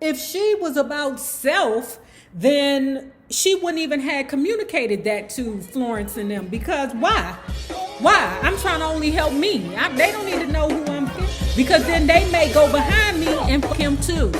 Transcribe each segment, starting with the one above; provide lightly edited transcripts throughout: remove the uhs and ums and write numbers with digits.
If she was about self, then she wouldn't even have communicated that to Florence and them. Because why? Why? I'm trying to only help me. They don't need to know who I'm with, because then they may go behind me and fuck him too.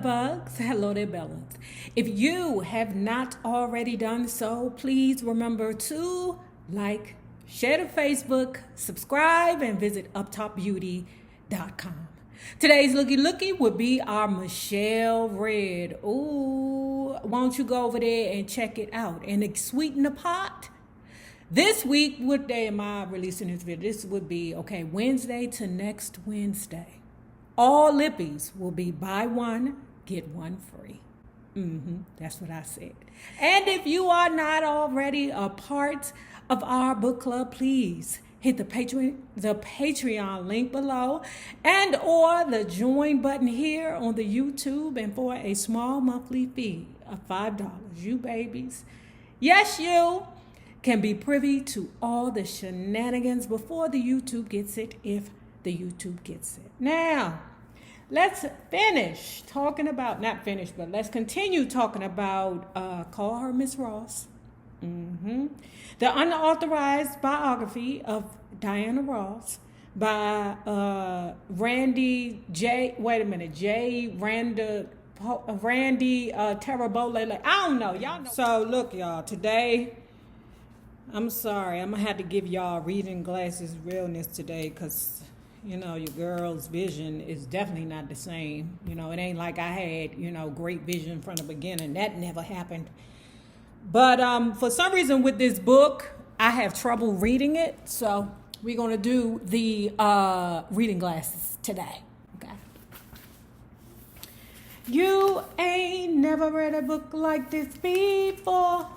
Bugs, hello there, Bellas. If you have not already done so, please remember to like, share to Facebook, subscribe, and visit uptopbeauty.com. Today's looky would be our Michelle Red. Ooh, won't you go over there and check it out and sweeten the pot? This week, what day am I releasing this video? This would be, Wednesday to next Wednesday. All lippies will be buy one, get one free. That's what I said. And if you are not already a part of our book club, please hit the Patreon link below and or the join button here on the YouTube. And for a small monthly fee of $5, you babies, yes, you can be privy to all the shenanigans before the YouTube gets it, if the YouTube gets it. Now, let's let's continue talking about Call Her Miss Ross. The unauthorized biography of Diana Ross by Randy Taraborrelli. I don't know. Y'all know. So look, y'all, today, I'm sorry, I'm going to have to give y'all reading glasses realness today, because your girl's vision is definitely not the same. It ain't like I had, great vision from the beginning. That never happened. But for some reason with this book, I have trouble reading it. So we're going to do the reading glasses today. Okay. You ain't never read a book like this before.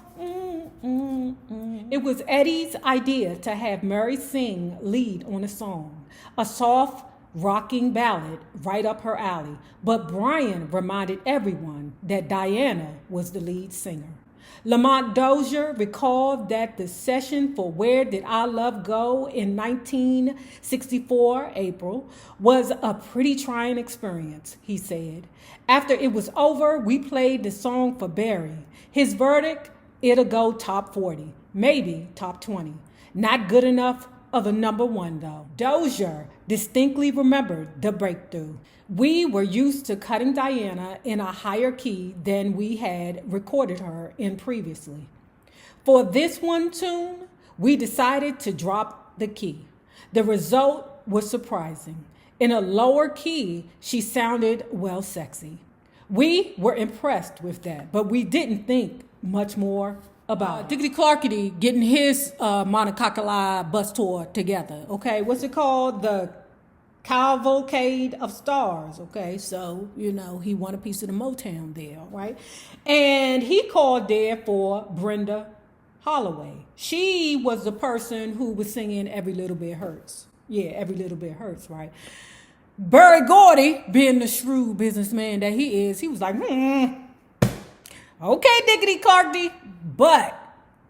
It was Eddie's idea to have Mary sing lead on a song, a soft, rocking ballad right up her alley. But Brian reminded everyone that Diana was the lead singer. Lamont Dozier recalled that the session for Where Did Our Love Go in 1964, April, was a pretty trying experience, he said. After it was over, we played the song for Barry. His verdict: it'll go top 40, maybe top 20. Not good enough of a number one, though. Dozier distinctly remembered the breakthrough. We were used to cutting Diana in a higher key than we had recorded her in previously. For this one tune, we decided to drop the key. The result was surprising. In a lower key, she sounded sexy. We were impressed with that, but we didn't think much more about Diggity Clarkity getting his Monococali bus tour together. Okay, what's it called? The Cavalcade of Stars. Okay, so he won a piece of the Motown there, right? And he called there for Brenda Holloway. She was the person who was singing Every Little Bit Hurts. Yeah, Every Little Bit Hurts, right? Berry Gordy, being the shrewd businessman that he is, he was like, okay, Diggity Clarkity, but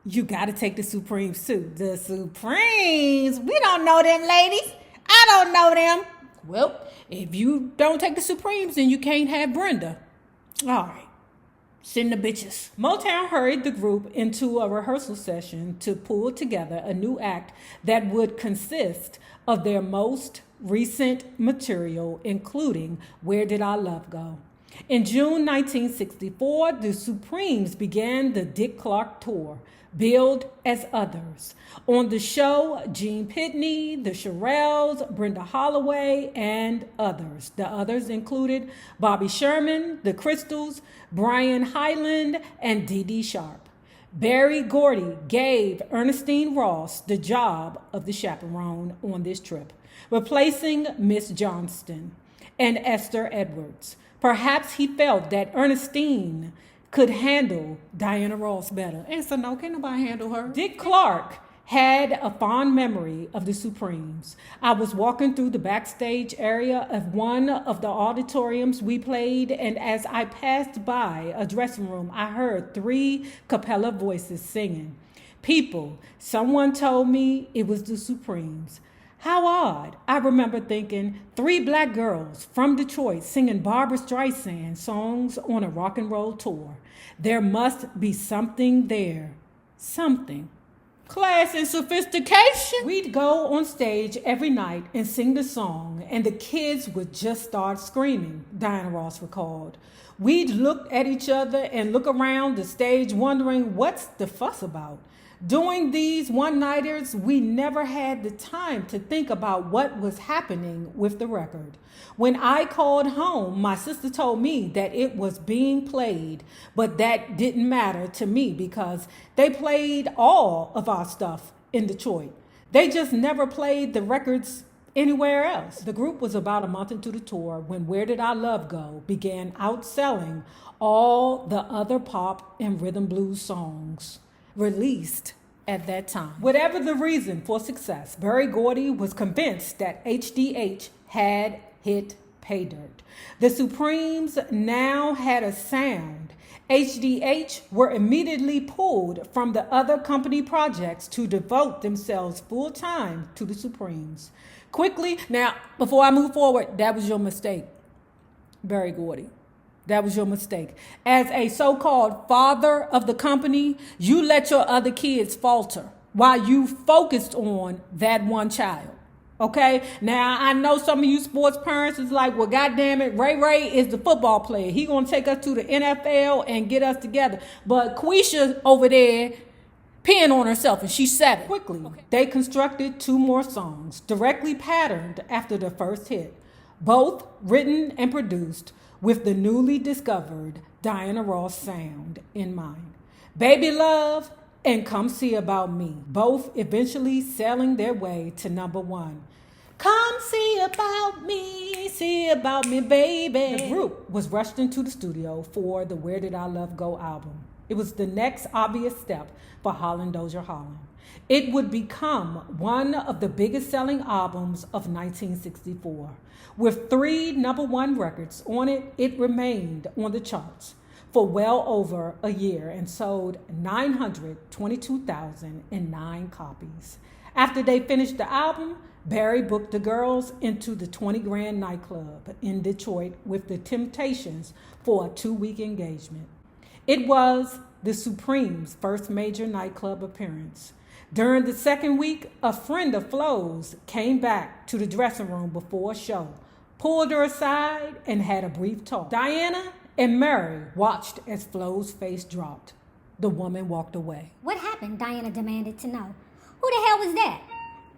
you got to take the Supremes too. The Supremes, we don't know them, ladies. I don't know them. Well, if you don't take the Supremes, then you can't have Brenda. All right. Send the bitches. Motown hurried the group into a rehearsal session to pull together a new act that would consist of their most recent material, including Where Did Our Love Go? In June 1964, the Supremes began the Dick Clark Tour, billed as Others. On the show, Gene Pitney, the Shirelles, Brenda Holloway, and others. The others included Bobby Sherman, the Crystals, Brian Hyland, and Dee Dee Sharp. Berry Gordy gave Ernestine Ross the job of the chaperone on this trip, replacing Miss Johnston and Esther Edwards. Perhaps he felt that Ernestine could handle Diana Ross better. And so no, can't nobody handle her. Dick Clark had a fond memory of the Supremes. I was walking through the backstage area of one of the auditoriums we played, and as I passed by a dressing room, I heard 3 cappella voices singing. People, someone told me it was the Supremes. How odd. I remember thinking 3 black girls from Detroit singing Barbra Streisand songs on a rock and roll tour. There must be something there. Something. Class and sophistication. We'd go on stage every night and sing the song, and the kids would just start screaming, Diana Ross recalled. We'd look at each other and look around the stage wondering what's the fuss about. During these one-nighters, we never had the time to think about what was happening with the record. When I called home, my sister told me that it was being played, but that didn't matter to me because they played all of our stuff in Detroit. They just never played the records anywhere else. The group was about a month into the tour when Where Did Our Love Go began outselling all the other pop and rhythm blues songs released at that time. Whatever the reason for success, Berry Gordy was convinced that HDH had hit pay dirt. The Supremes now had a sound. HDH were immediately pulled from the other company projects to devote themselves full time to the Supremes. Quickly, now, before I move forward, that was your mistake, Berry Gordy. That was your mistake. As a so-called father of the company, you let your other kids falter while you focused on that one child. Okay? Now, I know some of you sports parents is like, well, goddamn it, Ray is the football player. He gonna take us to the NFL and get us together. But Quisha over there peeing on herself, and she's 7. Quickly, they constructed 2 more songs directly patterned after the first hit, both written and produced with the newly discovered Diana Ross sound in mind. Baby Love and Come See About Me, both eventually sailing their way to number 1. Come see about me, baby. The group was rushed into the studio for the Where Did Our Love Go album. It was the next obvious step for Holland Dozier Holland. It would become one of the biggest selling albums of 1964. With 3 number 1 records on it, it remained on the charts for well over a year and sold 922,009 copies. After they finished the album, Berry booked the girls into the 20 Grand nightclub in Detroit with the Temptations for a 2-week engagement. It was the Supremes' first major nightclub appearance. During the second week, a friend of Flo's came back to the dressing room before a show, pulled her aside, and had a brief talk. Diana and Mary watched as Flo's face dropped. The woman walked away. What happened? Diana demanded to know. Who the hell was that?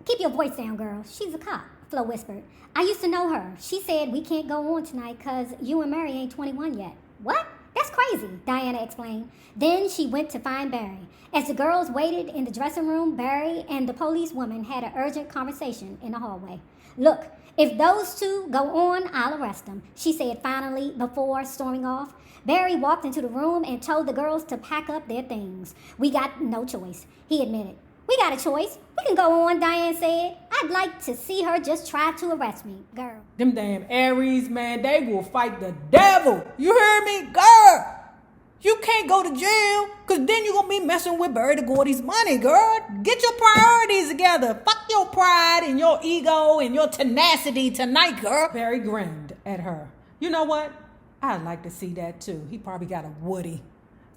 Keep your voice down, girl. She's a cop, Flo whispered. I used to know her. She said we can't go on tonight because you and Mary ain't 21 yet. What? That's crazy, Diana explained. Then she went to find Barry. As the girls waited in the dressing room, Barry and the police woman had an urgent conversation in the hallway. Look, if those 2 go on, I'll arrest them, she said finally before storming off. Barry walked into the room and told the girls to pack up their things. We got no choice, he admitted. We got a choice. We can go on, Diane said. I'd like to see her just try to arrest me, girl. Them damn Aries, man, they will fight the devil. You hear me? Girl, you can't go to jail because then you're going to be messing with Berry Gordy's money, girl. Get your priorities together. Fuck your pride and your ego and your tenacity tonight, girl. Berry grinned at her. You know what? I'd like to see that too. He probably got a Woody.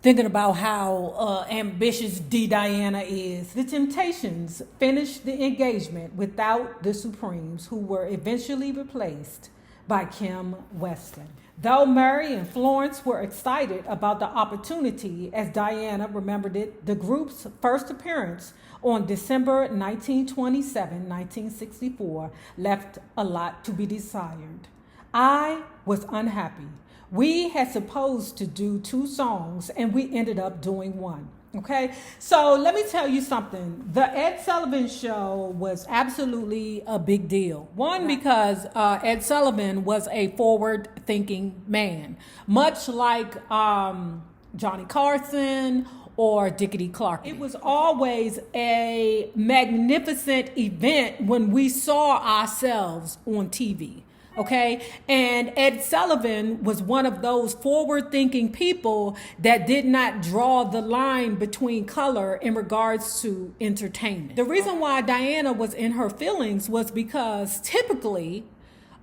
Thinking about how ambitious Diana is. The Temptations finished the engagement without the Supremes, who were eventually replaced by Kim Weston. Though Mary and Florence were excited about the opportunity, as Diana remembered it, the group's first appearance on December 1927, 1964, left a lot to be desired. I was unhappy. We had supposed to do 2 songs and we ended up doing 1. Okay, so let me tell you something. The Ed Sullivan Show was absolutely a big deal. One, because Ed Sullivan was a forward-thinking man, much like Johnny Carson or Dickety Clark. It was always a magnificent event when we saw ourselves on TV. Okay, and Ed Sullivan was one of those forward-thinking people that did not draw the line between color in regards to entertainment. The reason why Diana was in her feelings was because typically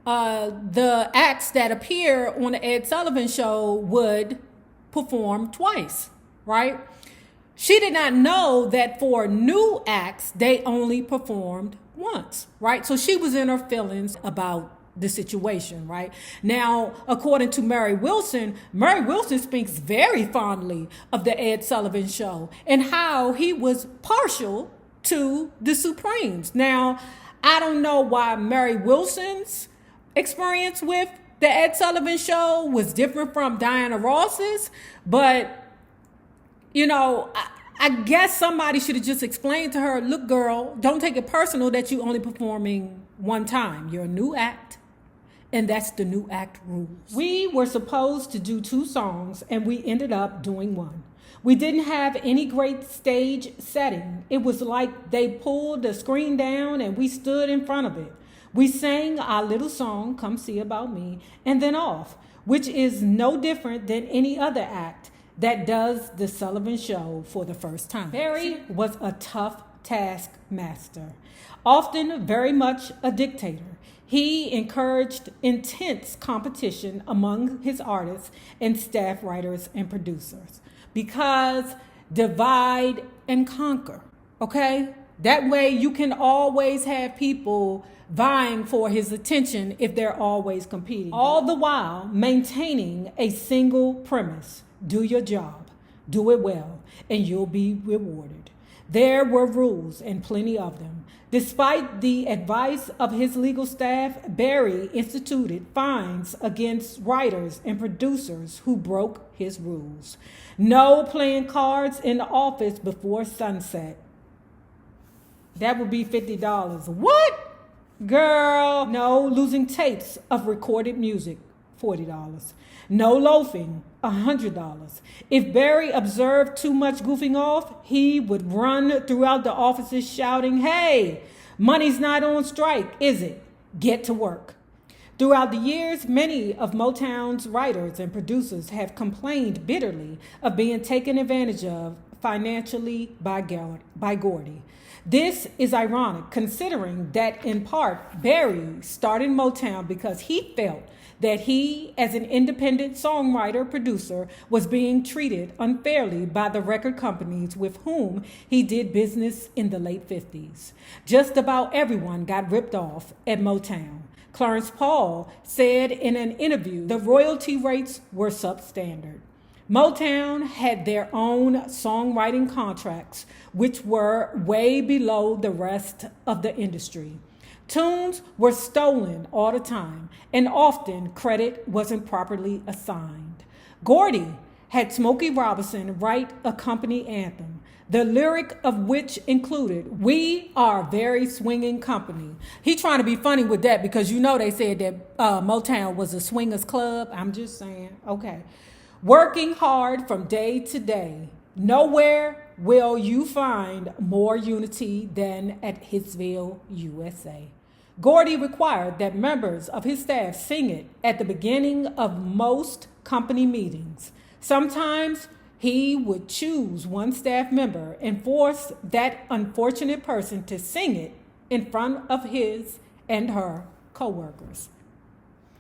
the acts that appear on the Ed Sullivan Show would perform twice, right? She did not know that for new acts, they only performed once, right? So she was in her feelings about the situation, right? Now, according to Mary Wilson speaks very fondly of the Ed Sullivan Show and how he was partial to the Supremes. Now, I don't know why Mary Wilson's experience with the Ed Sullivan Show was different from Diana Ross's, but, you know, I guess somebody should have just explained to her, look, girl, don't take it personal that you only performing 1 time. You're a new act. And that's the new act rules. We were supposed to do 2 songs and we ended up doing 1. We didn't have any great stage setting. It was like they pulled the screen down and we stood in front of it. We sang our little song, Come See About Me, and then off, which is no different than any other act that does the Sullivan Show for the first time. Barry was a tough taskmaster, often very much a dictator. He encouraged intense competition among his artists and staff writers and producers because divide and conquer, okay? That way you can always have people vying for his attention if they're always competing. All the while maintaining a single premise: do your job, do it well, and you'll be rewarded. There were rules, and plenty of them. Despite the advice of his legal staff, Barry instituted fines against writers and producers who broke his rules. No playing cards in the office before sunset. That would be $50. What? Girl. No losing tapes of recorded music. $40. No loafing, $100. If Barry observed too much goofing off, he would run throughout the offices shouting, hey, money's not on strike, is it? Get to work. Throughout the years, many of Motown's writers and producers have complained bitterly of being taken advantage of financially by Gordy. This is ironic, considering that in part, Barry started Motown because he felt that he, as an independent songwriter-producer, was being treated unfairly by the record companies with whom he did business in the late 50s. Just about everyone got ripped off at Motown. Clarence Paul said in an interview the royalty rates were substandard. Motown had their own songwriting contracts, which were way below the rest of the industry. Tunes were stolen all the time, and often credit wasn't properly assigned. Gordy had Smokey Robinson write a company anthem, the lyric of which included, "We are a very swinging company." He trying to be funny with that because you know they said that Motown was a swingers club. I'm just saying, okay. Working hard from day to day. Nowhere will you find more unity than at Hitsville, USA. Gordy required that members of his staff sing it at the beginning of most company meetings. Sometimes he would choose one staff member and force that unfortunate person to sing it in front of his and her co-workers.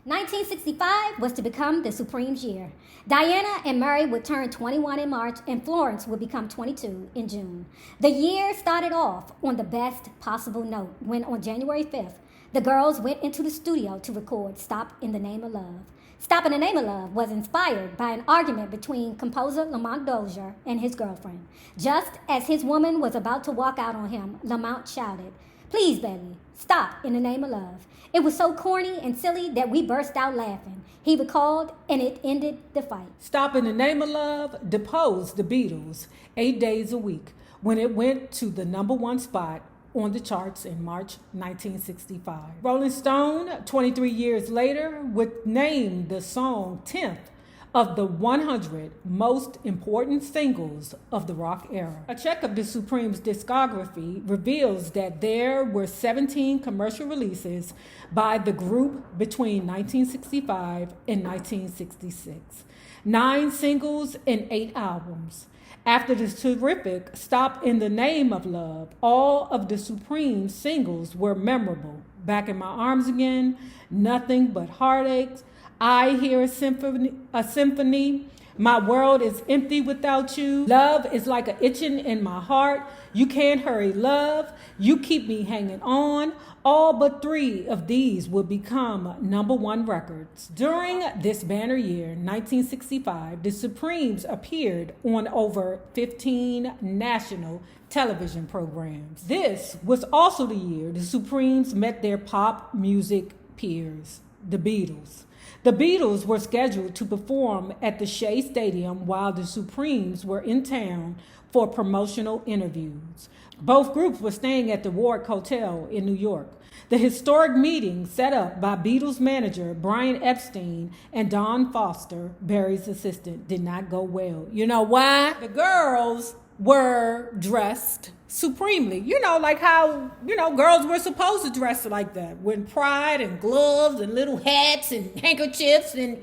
1965 was to become the Supremes' year. Diana and Mary would turn 21 in March, and Florence would become 22 in June. The year started off on the best possible note when on January 5th, The girls went into the studio to record Stop in the Name of Love. Stop in the Name of Love was inspired by an argument between composer Lamont Dozier and his girlfriend. Just as his woman was about to walk out on him, Lamont shouted, "Please, baby, stop in the name of love." It was so corny and silly that we burst out laughing. He recalled, and it ended the fight. Stop in the Name of Love deposed the Beatles 8 days a week when it went to the #1 spot on the charts in March 1965. Rolling Stone, 23 years later, would name the song 10th of the 100 most important singles of the rock era. A check of the Supremes' discography reveals that there were 17 commercial releases by the group between 1965 and 1966, 9 singles and 8 albums. After the terrific Stop in the Name of Love, all of the Supremes singles were memorable. Back in My Arms Again, Nothing But Heartaches, I Hear a Symphony, My World is Empty Without You, Love is Like a Itching in My Heart, You Can't Hurry Love, You Keep Me Hanging On. All but 3 of these would become #1 records. During this banner year, 1965, the Supremes appeared on over 15 national television programs. This was also the year the Supremes met their pop music peers, the Beatles. The Beatles were scheduled to perform at the Shea Stadium while the Supremes were in town for promotional interviews. Both groups were staying at the Warwick Hotel in New York. The historic meeting set up by Beatles manager Brian Epstein and Don Foster, Barry's assistant, did not go well. You know why? The girls were dressed supremely. Like how, girls were supposed to dress like that. With pride and gloves and little hats and handkerchiefs and,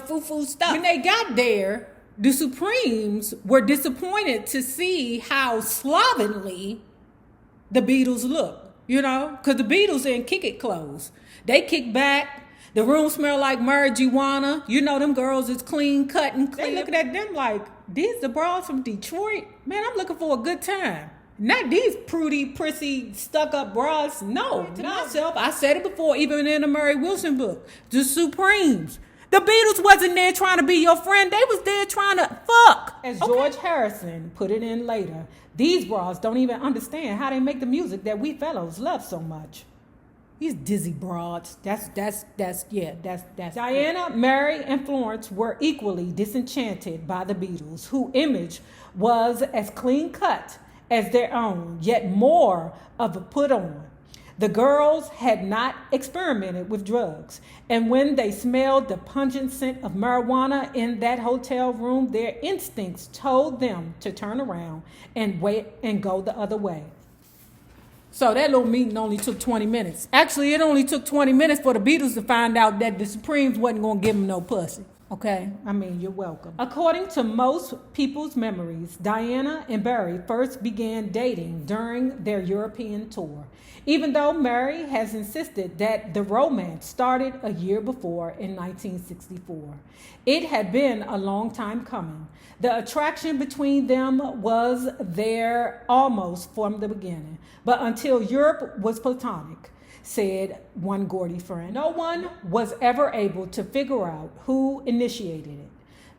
foo-foo stuff. When they got there, the Supremes were disappointed to see how slovenly the Beatles looked, because the Beatles didn't kick it clothes. They kick back. The room smelled like marijuana. Them girls is clean cut and clean. They looking at them like, these the bras from Detroit? Man, I'm looking for a good time. Not these prudy, prissy, stuck-up bras. No, to myself, I said it before, even in the Murray Wilson book, the Supremes. The Beatles wasn't there trying to be your friend. They was there trying to fuck. As George Harrison put it in later, these bras don't even understand how they make the music that we fellows love so much. These dizzy broads. That's. Diana, Mary, and Florence were equally disenchanted by the Beatles, whose image was as clean cut as their own, yet more of a put on. The girls had not experimented with drugs, and when they smelled the pungent scent of marijuana in that hotel room, their instincts told them to turn around and wait and go the other way. So that little meeting only took 20 minutes. Actually, it only took 20 minutes for the Beatles to find out that the Supremes wasn't going to give them no pussy. Okay? You're welcome. According to most people's memories, Diana and Barry first began dating during their European tour, even though Mary has insisted that the romance started a year before in 1964. It had been a long time coming. The attraction between them was there almost from the beginning, but until Europe was platonic, said one Gordy friend. No one was ever able to figure out who initiated it.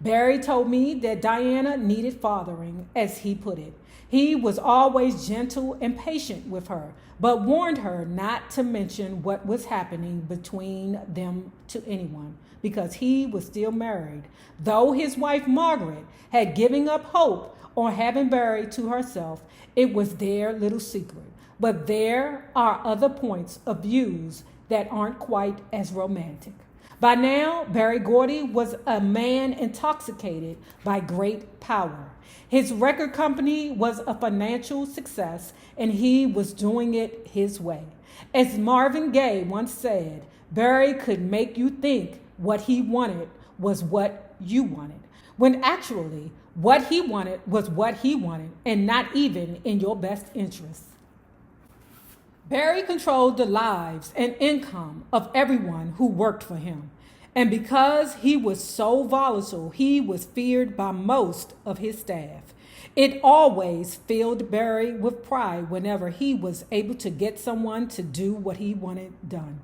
Barry told me that Diana needed fathering, as he put it. He was always gentle and patient with her, but warned her not to mention what was happening between them to anyone, because he was still married, though his wife Margaret had given up hope on having Barry to herself. It was their little secret. But there are other points of views that aren't quite as romantic. By now, Berry Gordy was a man intoxicated by great power. His record company was a financial success, and he was doing it his way. As Marvin Gaye once said, Berry could make you think what he wanted was what you wanted, when actually what he wanted was what he wanted, and not even in your best interest. Barry controlled the lives and income of everyone who worked for him. And because he was so volatile, he was feared by most of his staff. It always filled Barry with pride whenever he was able to get someone to do what he wanted done.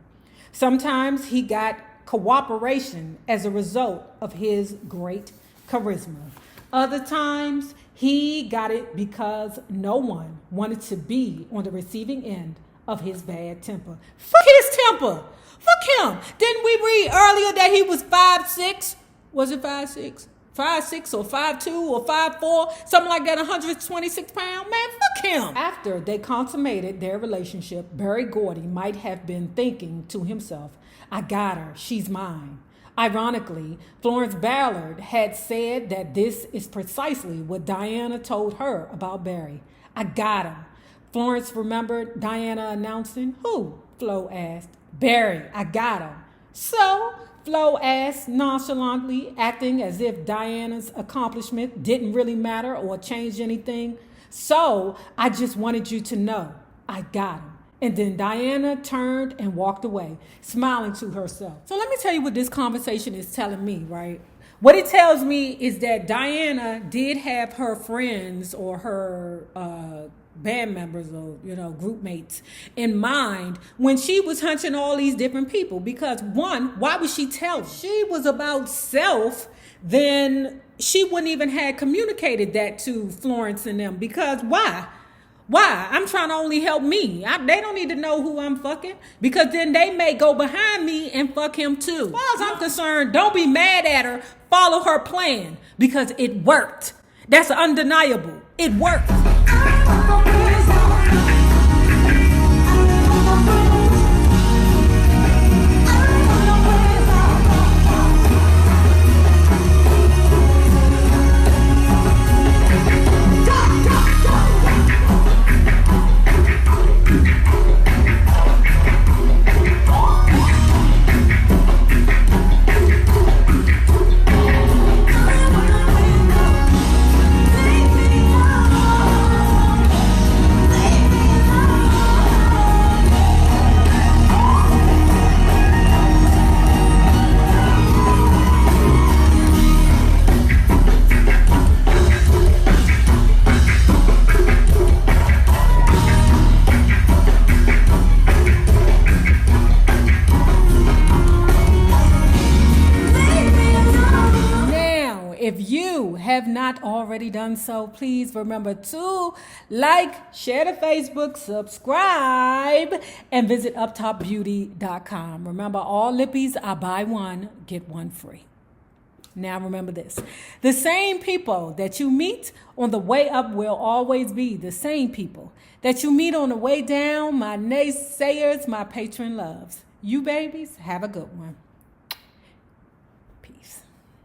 Sometimes he got cooperation as a result of his great charisma. Other times he got it because no one wanted to be on the receiving end of his bad temper. Fuck his temper. Fuck him. Didn't we read earlier that he was 5'6"? Was it 5'6"? 5'6" or 5'2" or 5'4", something like that, 126 pounds. Man, fuck him. After they consummated their relationship, Berry Gordy might have been thinking to himself, I got her, she's mine. Ironically, Florence Ballard had said that this is precisely what Diana told her about Barry. I got him. Florence remembered Diana announcing, who? Flo asked. Barry, I got him. So, Flo asked nonchalantly, acting as if Diana's accomplishment didn't really matter or change anything. So, I just wanted you to know, I got him. And then Diana turned and walked away, smiling to herself. So let me tell you what this conversation is telling me, right? What it tells me is that Diana did have her friends or her band members or, group mates in mind when she was hunching all these different people. Because one, why would she tell them? She was about self, then she wouldn't even have communicated that to Florence and them. Because why? Why? I'm trying to only help me. They don't need to know who I'm fucking, because then they may go behind me and fuck him too. As far as I'm concerned, don't be mad at her. Follow her plan, because it worked. That's undeniable. It worked. If you have not already done so, please remember to like, share the Facebook, subscribe, and visit uptopbeauty.com. Remember, all lippies are buy one, get one free. Now remember this. The same people that you meet on the way up will always be the same people that you meet on the way down. My naysayers, my patron loves. You babies, have a good one.